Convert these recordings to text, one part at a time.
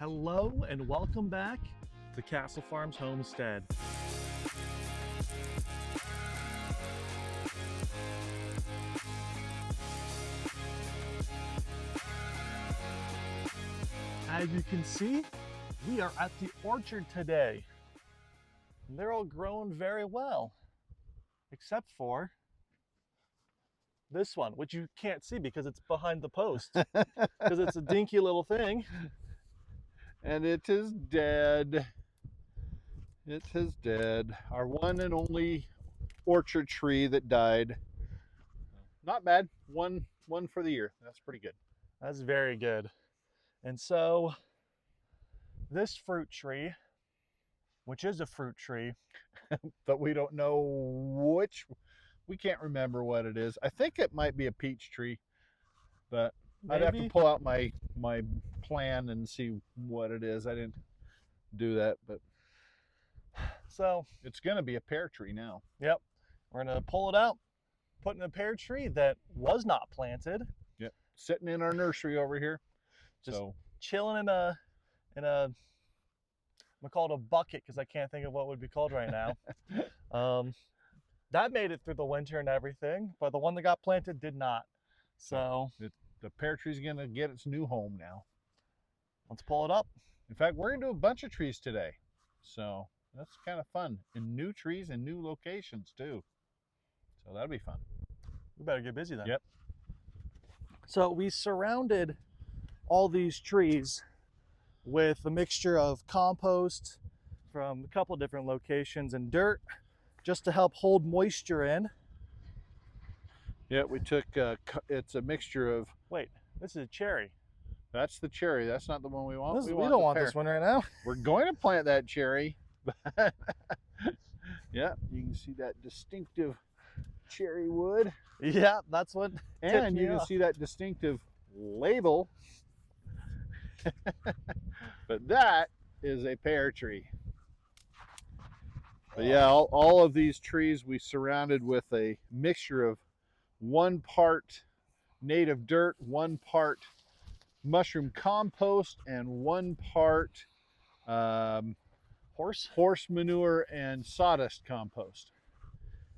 Hello and welcome back to Castle Farms Homestead. As you can see, we are at the orchard today. And they're all growing very well, except for this one, which you can't see because it's behind the post, because it's a dinky little thing. And it is dead. It is dead. Our one and only orchard tree that died. Not bad. One for the year. That's pretty good. That's very good. And so this fruit tree, which is a fruit tree, But we don't know which. We can't remember what it is. I think it might be a peach tree, but I'd have to pull out my plan and see what it is. I didn't do that, but so it's going to be a pear tree now. Yep, we're gonna pull it out, put in a pear tree that was not planted. Yep, sitting in our nursery over here. Just chilling in a I'm gonna call it a bucket because I can't think of what would be called right now. That made it through the winter and everything, but the one that got planted did not. So the pear tree's gonna get its new home now. Let's pull it up. In fact, we're gonna do a bunch of trees today, so that's kind of fun. And new trees and new locations too. So that'll be fun. We better get busy then. Yep. So we surrounded all these trees with a mixture of compost from a couple different locations and dirt just to help hold moisture in. Yeah, we took, it's a mixture of... Wait, this is a cherry. That's the cherry. That's not the one we want. We don't want this one right now. We're going to plant that cherry. Yeah, you can see that distinctive cherry wood. Yeah, that's what. And you can see that distinctive label. But that is a pear tree. But yeah, all of these trees we surrounded with a mixture of 1 part native dirt, 1 part mushroom compost, and 1 part horse manure and sawdust compost.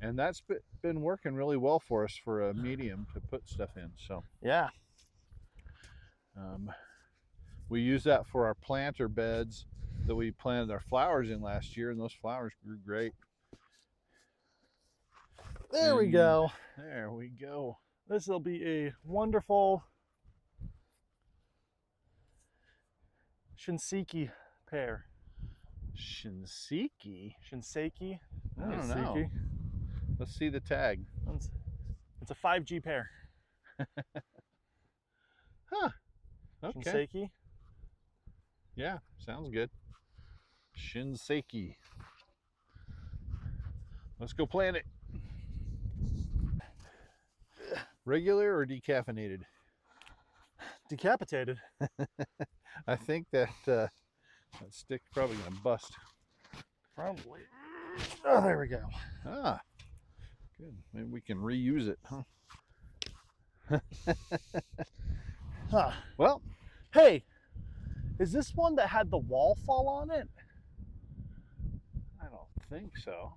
And that's been working really well for us for a medium to put stuff in. So yeah, we use that for our planter beds that we planted our flowers in last year, and those flowers grew great. There we go. There we go. This will be a wonderful Shinseki pear. Shinseki? Shinseki? I don't know. Let's see the tag. It's a 5G pear. Huh. Okay. Shinseki? Yeah, sounds good. Shinseki. Let's go plant it. Regular or decaffeinated? Decapitated. I think that stick's probably gonna bust. Probably. Oh, there we go. Ah, good. Maybe we can reuse it, huh? Huh. Well, hey, is this one that had the wall fall on it? I don't think so.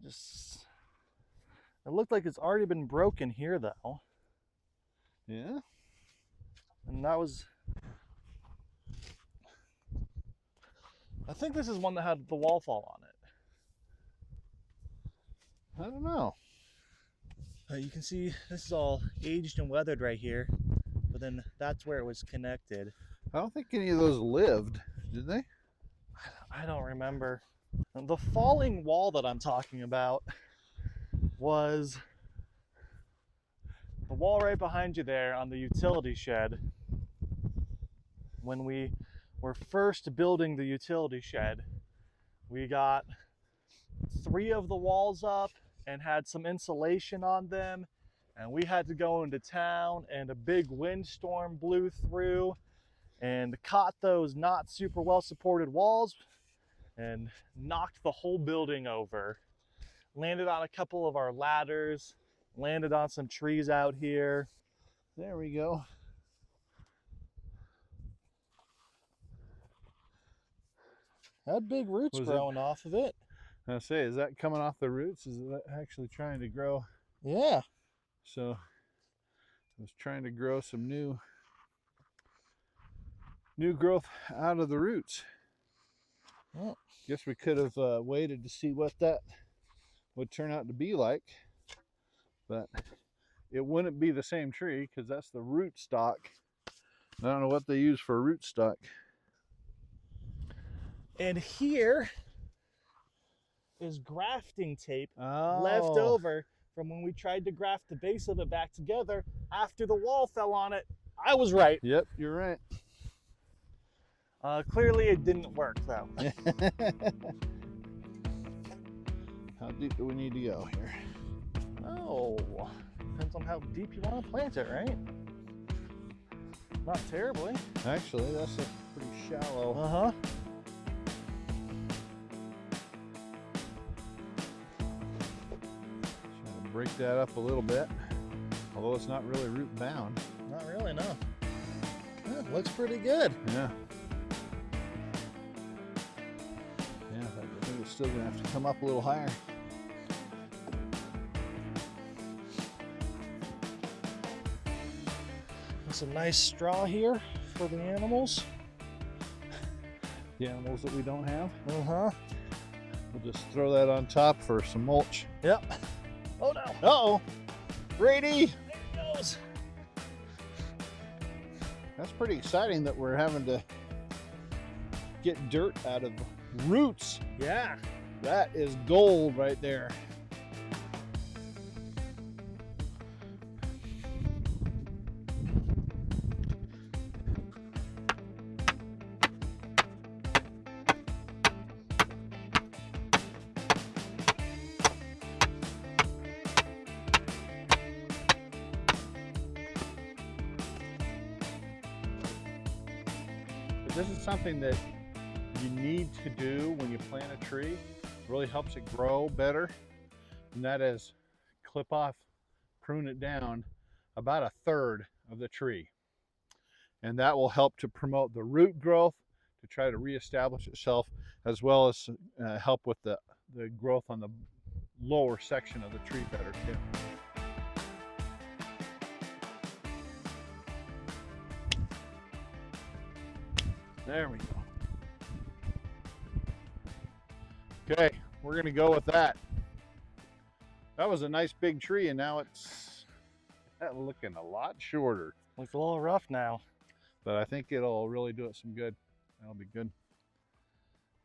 Just, it looked like it's already been broken here though. Yeah. And that was, I think this is one that had the wall fall on it. I don't know. You can see this is all aged and weathered right here, but then that's where it was connected. I don't think any of those lived, did they? I don't remember. The falling wall that I'm talking about was the wall right behind you there on the utility shed. When we were first building the utility shed, we got 3 of the walls up and had some insulation on them, and we had to go into town, and a big windstorm blew through and caught those not super well supported walls and knocked the whole building over. Landed on a couple of our ladders, landed on some trees out here. There we go. Had big roots Was it- growing off of it. I say, is that coming off the roots? Is it actually trying to grow? Yeah. So I was trying to grow some new growth out of the roots. Well, Guess we could have waited to see what that would turn out to be like, but it wouldn't be the same tree because that's the root stock. I don't know what they use for root stock. and here is grafting tape Oh. left over from when we tried to graft the base of it back together after the wall fell on it. I was right. Yep, you're right. Clearly it didn't work though. How deep do we need to go here? Oh, depends on how deep you want to plant it, right? Not terribly. Actually, that's a pretty shallow. Uh-huh. Trying to break that up a little bit, although it's not really root bound. Not really, no. Yeah, it looks pretty good. Yeah. Yeah, I think it's still gonna have to come up a little higher. Some nice straw here for the animals. The animals that we don't have. Uh-huh. We'll just throw that on top for some mulch. Yep. Oh no. Uh-oh, Brady. There it goes. That's pretty exciting that we're having to get dirt out of roots. Yeah. That is gold right there. This is something that you need to do when you plant a tree. It really helps it grow better. And that is clip off, prune it down about 1/3 of the tree. And that will help to promote the root growth, to try to reestablish itself, as well as help with the growth on the lower section of the tree better too. There we go. Okay, we're gonna go with that. That was a nice big tree, and now it's looking a lot shorter. Looks a little rough now. But I think it'll really do it some good. That'll be good.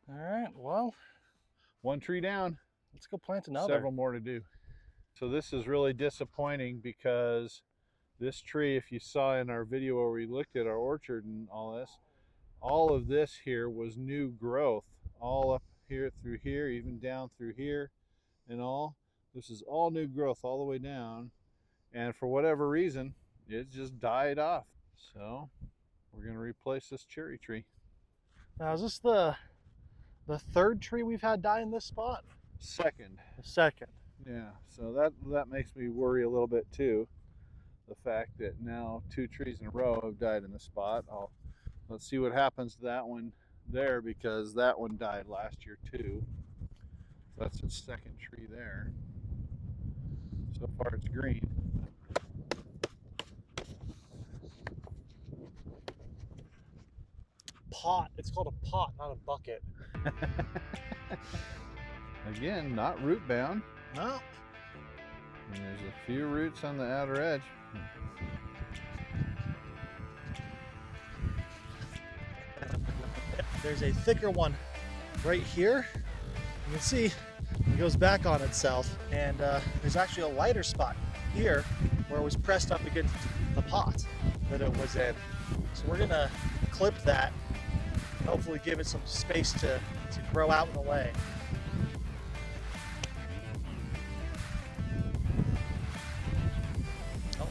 All right, well, One tree down, let's go plant another. several more to do. So this is really disappointing because this tree, if you saw in our video where we looked at our orchard and all of this here was new growth, all up here through here, even down through here and all. This is all new growth all the way down, and for whatever reason it just died off. So we're going to replace this cherry tree. Now, is this the third tree we've had die in this spot? Second. The second. Yeah, so that makes me worry a little bit too, the fact that now 2 trees in a row have died in the spot. Let's see what happens to that one there, because that one died last year too. So that's its second tree there. So far it's green. Pot. It's called a pot, not a bucket. Again, not root bound. No. And there's a few roots on the outer edge. There's a thicker one right here. You can see it goes back on itself, and there's actually a lighter spot here where it was pressed up against the pot that it was in. So we're gonna clip that, hopefully give it some space to grow out and away. Oh.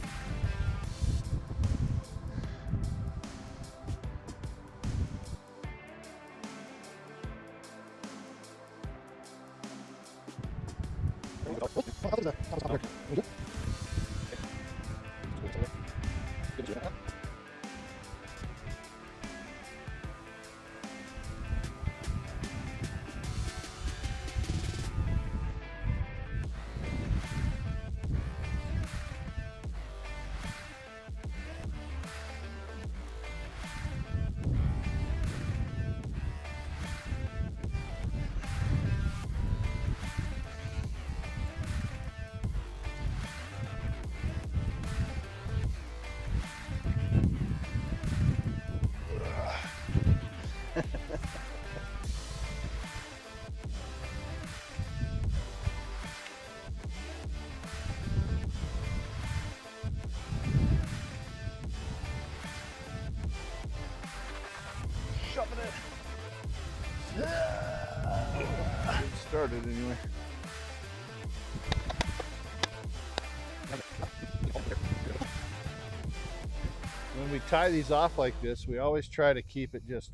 Get started anyway. When we tie these off like this, we always try to keep it just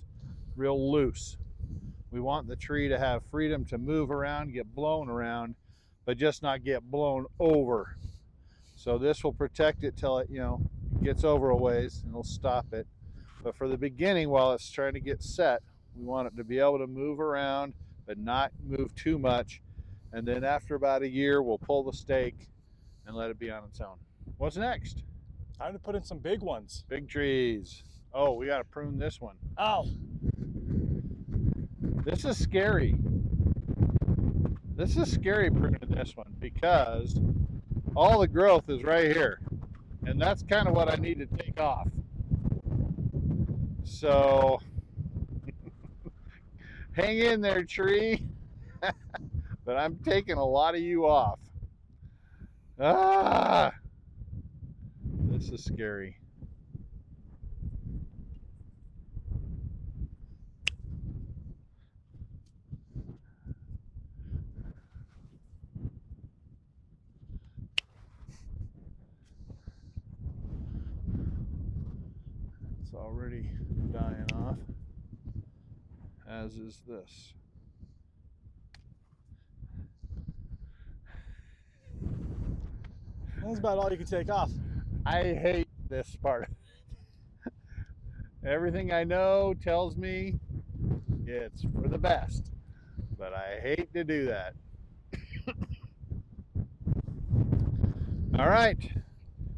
real loose. We want the tree to have freedom to move around, get blown around, but just not get blown over. So this will protect it till it, gets over a ways, and it'll stop it. But for the beginning, while it's trying to get set, we want it to be able to move around, but not move too much. And then after about a year, we'll pull the stake and let it be on its own. What's next? Time to put in some big ones. Big trees. Oh, we got to prune this one. Oh. This is scary. This is scary pruning this one because all the growth is right here. And that's kind of what I need to take off. So hang in there, tree. But I'm taking a lot of you off. Ah! This is scary. It's already dying off, as is this. That's about all you can take off. I hate this part. Everything I know tells me it's for the best, but I hate to do that. All right,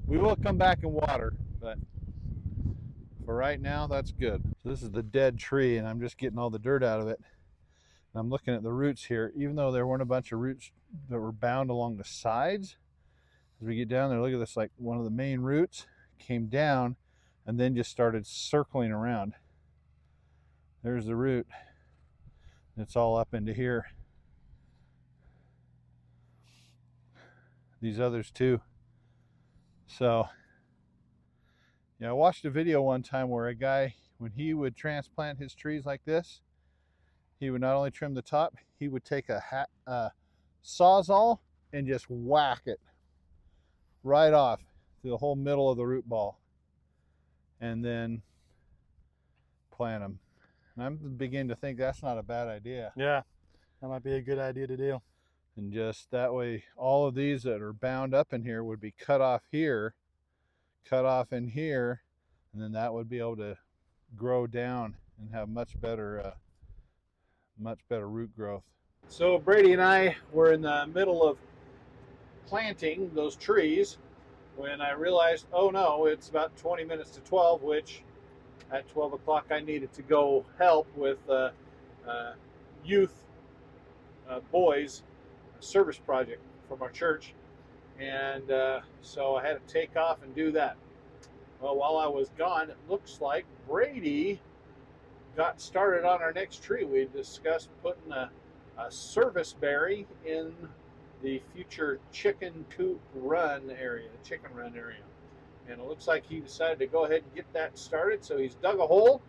we will come back and water, but for right now, that's good. So this is the dead tree, and I'm just getting all the dirt out of it. And I'm looking at the roots here. Even though there weren't a bunch of roots that were bound along the sides, as we get down there, look at this, like one of the main roots came down and then just started circling around. There's the root. It's all up into here. These others too. So, I watched a video one time where a guy, when he would transplant his trees like this, he would not only trim the top, he would take a Sawzall and just whack it right off through the whole middle of the root ball, and then plant them. And I'm beginning to think that's not a bad idea. Yeah, that might be a good idea to do. And just that way, all of these that are bound up in here would be cut off here, cut off in here, and then that would be able to grow down and have much better root growth. So Brady and I were in the middle of planting those trees when I realized, oh no, it's about 20 minutes to 12, which at 12 o'clock I needed to go help with youth boys service project from our church. And so I had to take off and do that. Well, while I was gone, it looks like Brady got started on our next tree. We discussed putting a service berry in the future chicken coop run area, chicken run area. And it looks like he decided to go ahead and get that started. So he's dug a hole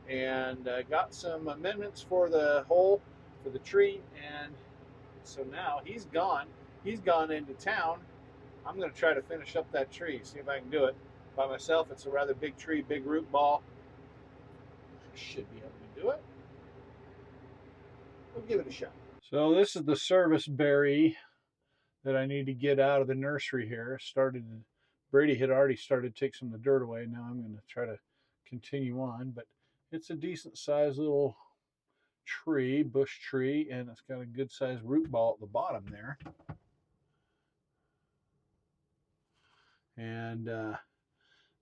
and got some amendments for the hole for the tree. And so now he's gone. He's gone into town. I'm going to try to finish up that tree, see if I can do it by myself. It's a rather big tree, big root ball. I should be able to do it. We'll give it a shot. So this is the service berry that I need to get out of the nursery here. Brady had already started to take some of the dirt away. Now I'm going to try to continue on, but it's a decent sized little tree, bush tree, and it's got a good sized root ball at the bottom there. And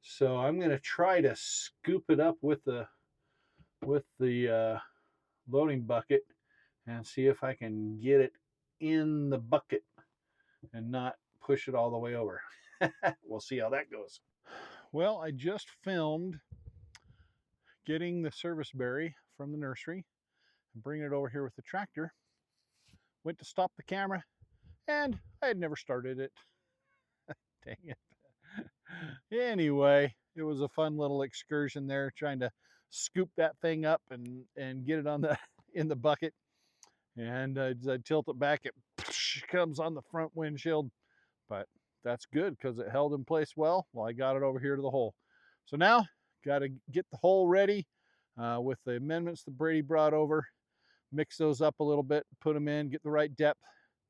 so I'm going to try to scoop it up with the loading bucket and see if I can get it in the bucket and not push it all the way over. We'll see how that goes. Well, I just filmed getting the service berry from the nursery and bringing it over here with the tractor. Went to stop the camera and I had never started it. Dang it. Anyway, it was a fun little excursion there trying to scoop that thing up and get it on the in the bucket. And as I tilt it back, it comes on the front windshield. But that's good because it held in place well while I got it over here to the hole. So now, got to get the hole ready with the amendments that Brady brought over. Mix those up a little bit, put them in, get the right depth.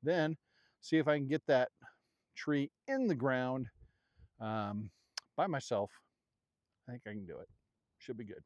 Then see if I can get that tree in the ground by myself. I think I can do it. Should be good.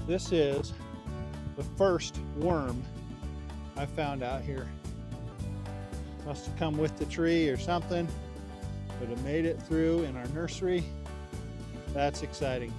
This is the first worm I found out here. Must have come with the tree or something, but it made it through in our nursery. That's exciting.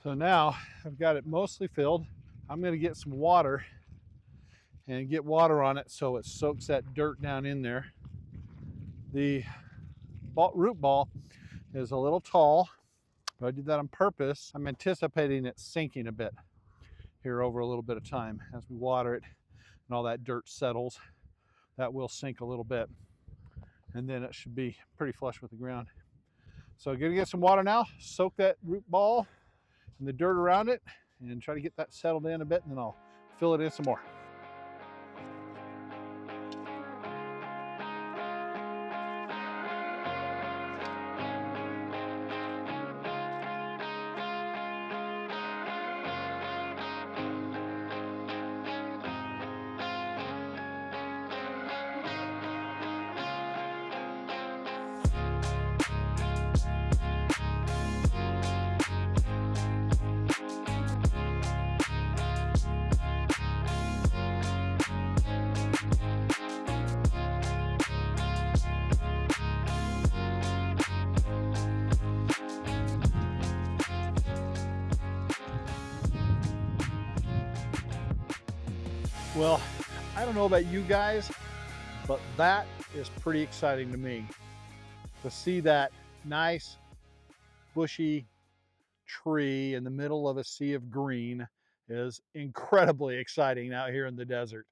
So now I've got it mostly filled. I'm going to get some water and get water on it so it soaks that dirt down in there. The root ball is a little tall, but I did that on purpose. I'm anticipating it sinking a bit here over a little bit of time. As we water it and all that dirt settles, that will sink a little bit, and then it should be pretty flush with the ground. So I'm gonna get some water now, soak that root ball and the dirt around it, and try to get that settled in a bit, and then I'll fill it in some more. Well, I don't know about you guys, but that is pretty exciting to me. To see that nice, bushy tree in the middle of a sea of green is incredibly exciting out here in the desert.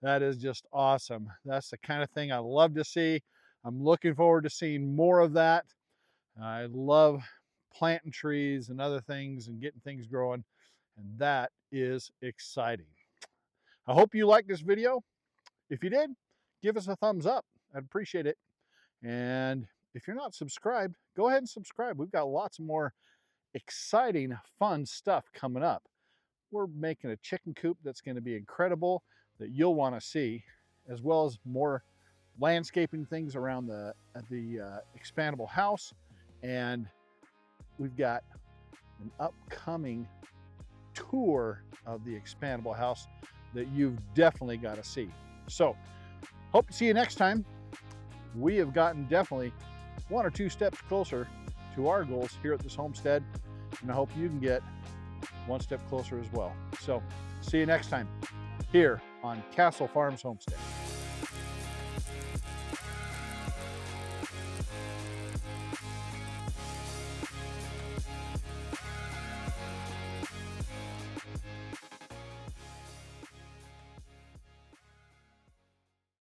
That is just awesome. That's the kind of thing I love to see. I'm looking forward to seeing more of that. I love planting trees and other things and getting things growing, and that is exciting. I hope you liked this video. If you did, give us a thumbs up. I'd appreciate it. And if you're not subscribed, go ahead and subscribe. We've got lots more exciting, fun stuff coming up. We're making a chicken coop that's going to be incredible, that you'll want to see, as well as more landscaping things around the expandable house. And we've got an upcoming tour of the expandable house that you've definitely got to see. So hope to see you next time. We have gotten definitely 1 or 2 steps closer to our goals here at this homestead, and I hope you can get 1 step closer as well. So see you next time here on Castle Farms Homestead.